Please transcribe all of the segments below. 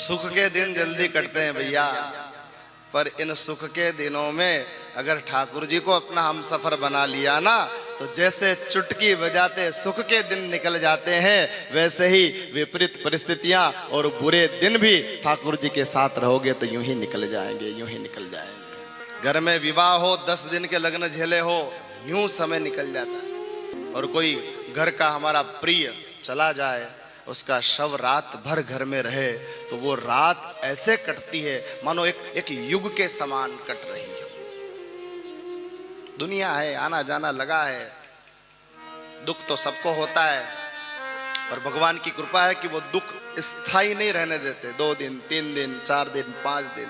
सुख के दिन जल्दी कटते हैं भैया, पर इन सुख के दिनों में अगर ठाकुर जी को अपना हमसफर बना लिया ना, तो जैसे चुटकी बजाते सुख के दिन निकल जाते हैं, वैसे ही विपरीत परिस्थितियां और बुरे दिन भी ठाकुर जी के साथ रहोगे तो यूं ही निकल जाएंगे, यूं ही निकल जाएंगे। घर में विवाह हो, 10 दिन के लग्न झेले हो, यूं समय निकल जाता है। और कोई घर का हमारा प्रिय चला जाए, उसका शव रात भर घर में रहे, तो वो रात ऐसे कटती है मानो एक युग के समान कट रही है। दुनिया है, आना जाना लगा है, दुख तो सबको होता है, पर भगवान की कृपा है कि वो दुख स्थायी नहीं रहने देते। 2 दिन, 3 दिन, 4 दिन, 5 दिन।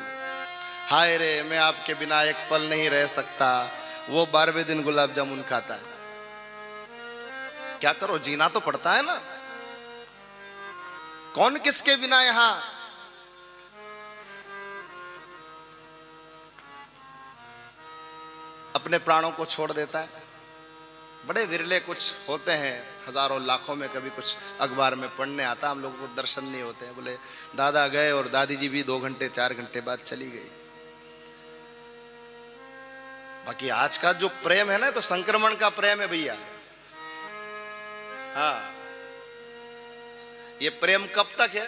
हाय रे, मैं आपके बिना एक पल नहीं रह सकता, वो 12वें दिन गुलाब जामुन खाता है। क्या करो, जीना तो पड़ता है ना। कौन किसके बिना यहां। अपने प्राणों को छोड़ देता है। बड़े विरले कुछ होते हैं, हजारों लाखों में कभी कुछ अखबार में पढ़ने आता, हम लोगों को दर्शन नहीं होते हैं। बोले दादा गए और दादी जी भी 2 घंटे 4 घंटे बाद चली गई। बाकी आज का जो प्रेम है ना, तो संक्रमण का प्रेम है भैया। हाँ, ये प्रेम कब तक है?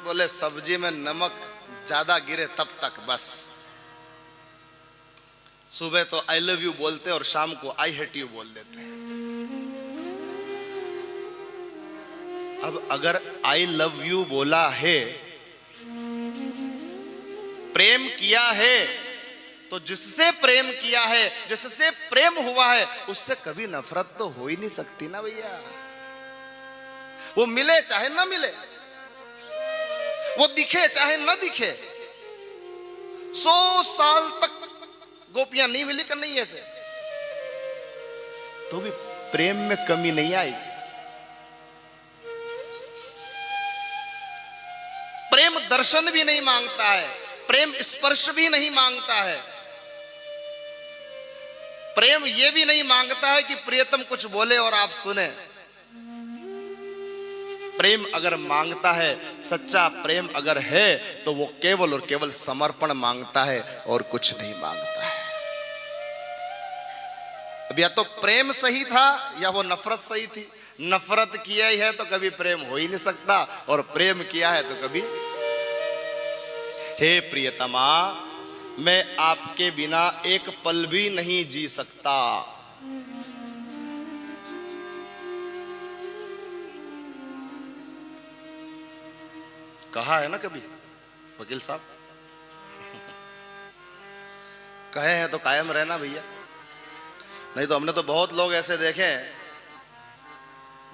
बोले सब्जी में नमक ज्यादा गिरे तब तक बस। सुबह तो आई लव यू बोलते और शाम को आई हेट यू बोल देते हैं। अब अगर आई लव यू बोला है, प्रेम किया है, तो जिससे प्रेम किया है, जिससे प्रेम हुआ है, उससे कभी नफरत तो हो ही नहीं सकती ना भैया। वो मिले चाहे ना मिले, वो दिखे चाहे ना दिखे, 100 साल तक गोपियां नहीं मिली कर नहीं ऐसे, तो भी प्रेम में कमी नहीं आई। प्रेम दर्शन भी नहीं मांगता है, प्रेम स्पर्श भी नहीं मांगता है, प्रेम ये भी नहीं मांगता है कि प्रियतम कुछ बोले और आप सुने। प्रेम अगर मांगता है, सच्चा प्रेम अगर है, तो वो केवल और केवल समर्पण मांगता है और कुछ नहीं मांगता है। अब या तो प्रेम सही था या वो नफरत सही थी। नफरत किया ही है तो कभी प्रेम हो ही नहीं सकता, और प्रेम किया है तो कभी। हे प्रियतमा, मैं आपके बिना एक पल भी नहीं जी सकता। कहा है ना कभी वकील साहब, कहे हैं तो कायम रहना भैया। नहीं तो हमने तो बहुत लोग ऐसे देखे हैं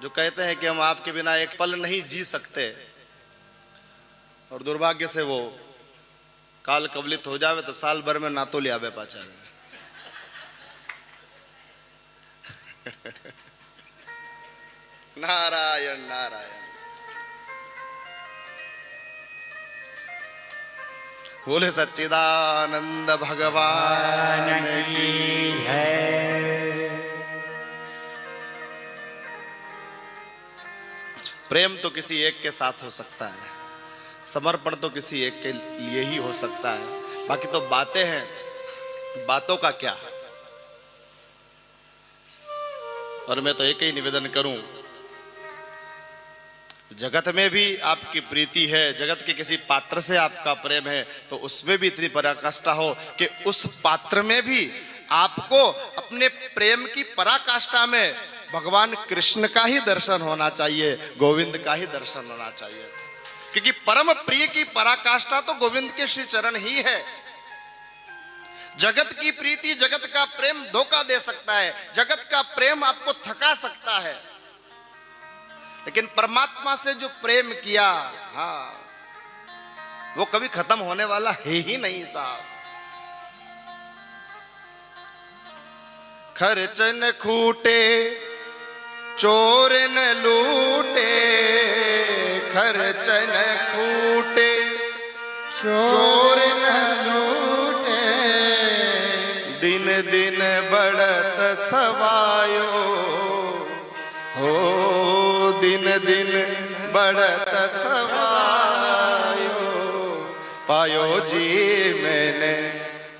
जो कहते हैं कि हम आपके बिना एक पल नहीं जी सकते, और दुर्भाग्य से वो काल कवलित हो जावे तो साल भर में ना तो लिया पाचा। नारायण नारायण। बोले सच्चिदानंद भगवान की जय। प्रेम तो किसी एक के साथ हो सकता है, समर्पण तो किसी एक के लिए ही हो सकता है। बाकी तो बातें हैं, बातों का क्या। और मैं तो एक ही निवेदन करूं, जगत में भी आपकी प्रीति है, जगत के किसी पात्र से आपका प्रेम है, तो उसमें भी इतनी पराकाष्ठा हो कि उस पात्र में भी आपको अपने प्रेम की पराकाष्ठा में भगवान कृष्ण का ही दर्शन होना चाहिए, गोविंद का ही दर्शन होना चाहिए। क्योंकि परम प्रिय की पराकाष्ठा तो गोविंद के श्री चरण ही है। जगत की प्रीति, जगत का प्रेम धोखा दे सकता है, जगत का प्रेम आपको थका सकता है, लेकिन परमात्मा से जो प्रेम किया, हाँ, वो कभी खत्म होने वाला है ही नहीं साहब। खर्च न खूटे, चोर न लूटे, खर्च न खूटे, चोर न लूटे, दिन दिन बढ़त सवायो हो, दिन दिन बढ़त सवायो। पायो जी मैंने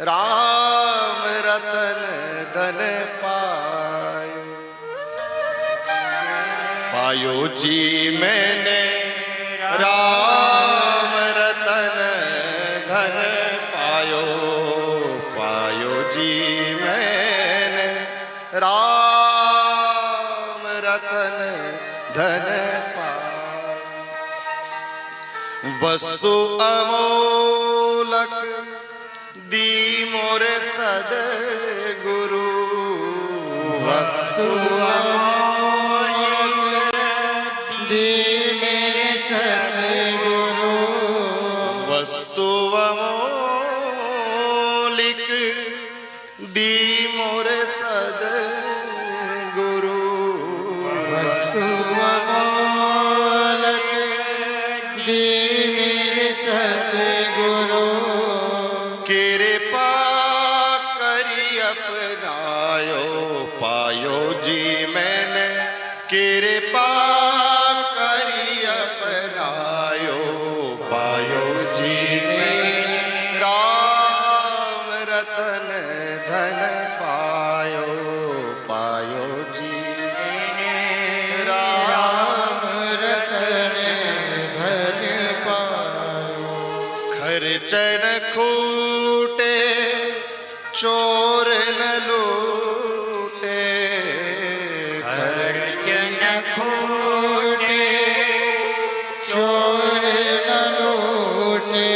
राम रतन धन पायो। पायो जी मैंने राम रतन धन पायो। पायो जी मैंने राम रतन धन पायो। वस्तु अमोलक दी मोरे सद्गुरु। वस्तु अमोलक दी मेरे सद्गुरु। वस्तु अमोलिक दी मोरे सद्गुरु। वस्तु अमोलक दी मेरे सद्गुरु। कृपा करी अपनायो। पायो जी मैंने कृपा करी अपनायो। पायो जी मैंने राम रतन धन पायो। पायो जी मैंने राम रतन धन पायो। खर्चन खूटे चोर न लूटे। खर्चन खूटे चोर न लूटे।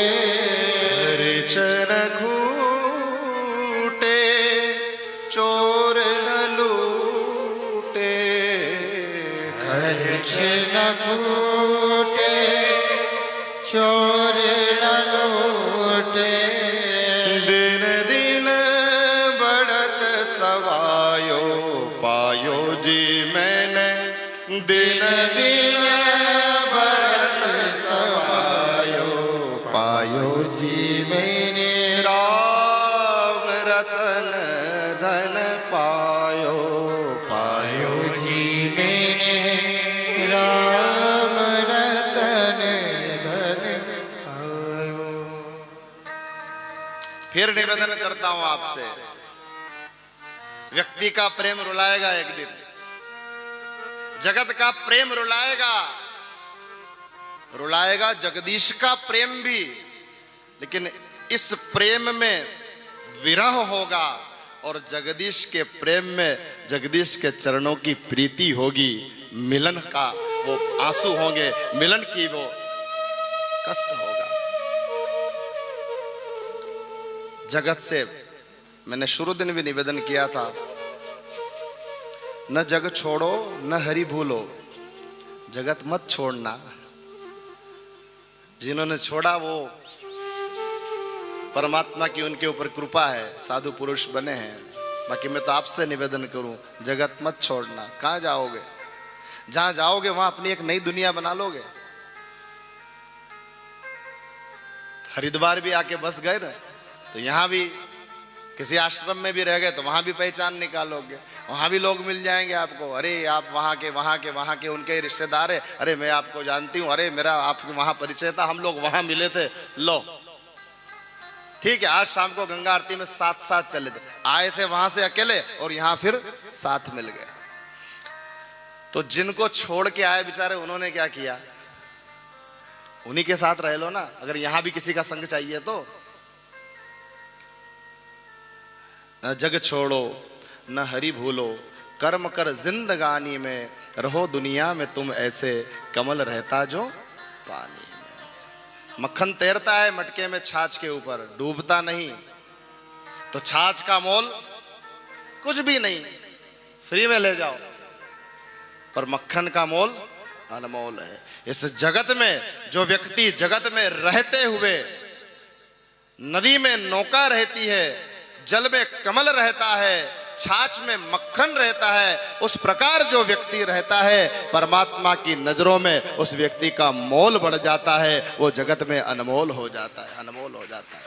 खर्चन खूटे चोर न लूटे। खर्चन खूटे चोर न लूटे। दिन दिन बढ़त सवायो। पायो जी मैंने दिन दिन बढ़त सवायो। पायो जी मैंने राम रतन धन पायो। पायो जी मैंने राम रतन धन पायो। फिर निवेदन करता हूं आपसे, व्यक्ति का प्रेम रुलाएगा एक दिन, जगत का प्रेम रुलाएगा। रुलाएगा जगदीश का प्रेम भी, लेकिन इस प्रेम में विरह होगा और जगदीश के प्रेम में जगदीश के चरणों की प्रीति होगी। मिलन का वो आंसू होंगे, मिलन की वो कष्ट होगा। जगत से मैंने शुरू दिन भी निवेदन किया था, न जग छोड़ो न हरि भूलो। जगत मत छोड़ना। जिन्होंने छोड़ा वो परमात्मा की उनके ऊपर कृपा है, साधु पुरुष बने हैं। बाकी मैं तो आपसे निवेदन करूं, जगत मत छोड़ना। कहां जाओगे? जहां जाओगे वहां अपनी एक नई दुनिया बना लोगे। हरिद्वार भी आके बस गए ना, तो यहां भी किसी आश्रम में भी रह गए तो वहां भी पहचान निकालोगे। वहां भी लोग मिल जाएंगे आपको। अरे आप वहां के उनके रिश्तेदार है। अरे मैं आपको जानती हूँ। अरे मेरा आपके वहां परिचय था, हम लोग वहां मिले थे। लो ठीक है, आज शाम को गंगा आरती में साथ साथ चले थे। आए थे वहां से अकेले और यहां फिर साथ मिल गए। तो जिनको छोड़ के आए बेचारे, उन्होंने क्या किया? उन्हीं के साथ रह लो ना, अगर यहां भी किसी का संग चाहिए तो। न जग छोड़ो न हरि भूलो, कर्म कर जिंदगानी में, रहो दुनिया में तुम ऐसे, कमल रहता जो पानी में। मक्खन तैरता है मटके में छाछ के ऊपर, डूबता नहीं। तो छाछ का मोल कुछ भी नहीं, फ्री में ले जाओ। पर मक्खन का मोल अनमोल है। इस जगत में जो व्यक्ति जगत में रहते हुए, नदी में नौका रहती है, जल में कमल रहता है, छाछ में मक्खन रहता है, उस प्रकार जो व्यक्ति रहता है, परमात्मा की नजरों में उस व्यक्ति का मोल बढ़ जाता है। वो जगत में अनमोल हो जाता है, अनमोल हो जाता है।